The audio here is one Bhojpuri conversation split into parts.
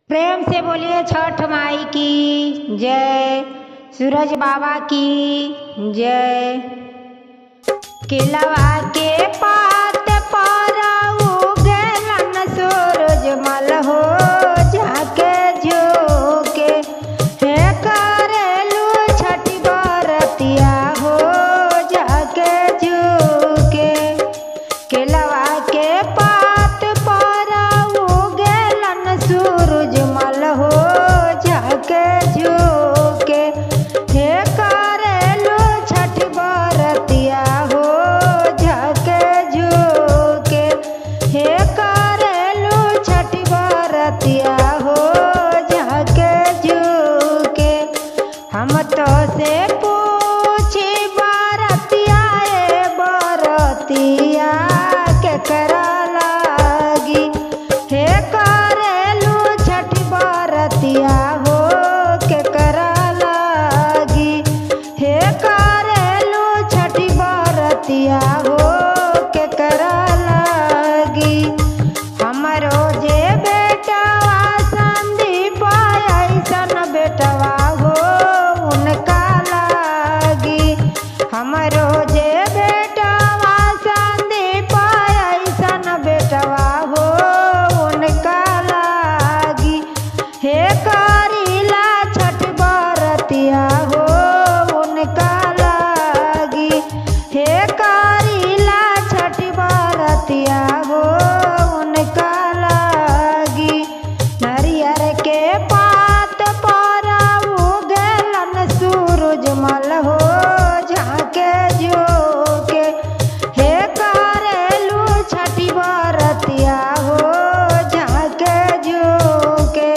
प्रेम से बोलिए छठ माई की जय, सूरज बाबा की जय। केलवा के पात पर उगलन सूरज मल हो जाके झोके, हे करेलू छठी बरतिया हो जाके झोके। केलवा के पात पर उगलन सूरज मल हो जाके झोके, हे करेलू छठी बरतिया हो जाके झोके, हे करेलू छठी बरतिया हो जाके झोके। हम तो से पूछी बरतिया ए बरतिया के करा लागी, हे करेलू छठी बरतिया हो के करा लागी, हे करेलू छठी बरतिया हो के करा लागी। हमरो जे बेटवा संदीप ऐसन बेटवा हो उनका लागी, हमरो जे बेटवा संदीप ऐसन बेटवा हो उनका लागी, हे करीला छठ बरतिया हो उनका लागी, हे करीला छठ बरतिया हो उनका लागी। नरियर के पात पर उगलन सूरज मल हो झाके झोके, हे करेलू छठी बरतिया हो झाके झोके,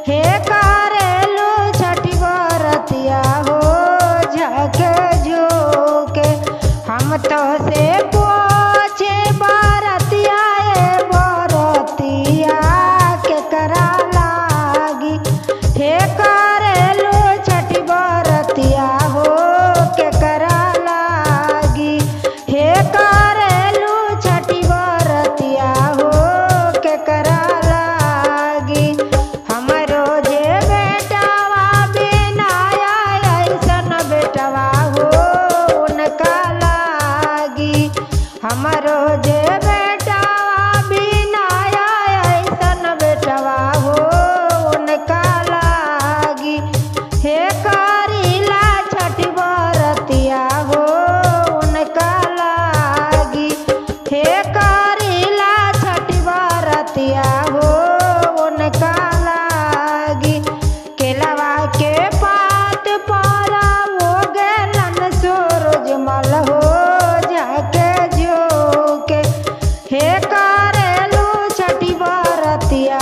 हे करेलू छठी बरतिया हो झाके झोके। हम तो से पूछे बरतिया ए बरतिया के करा लागी, हे करेलू छठी बरतिया हो के करा लागी, हे करेलू छठी बरतिया हो के करा लागी। हमरो जे बेटवा बिनाया ऐसन बेटवा हो उनका लागी, हमरो जे बेटवा बिनाया ऐसन बेटवा हो उनका लागी, हे करीला छठी बरतिया हो उनका लागी, हे करीला छठी बरतिया हो उनका लागी। केलवा के पात पर उगलन सूरज मल हो जाके झोके, हे करेलू छठी बरतिया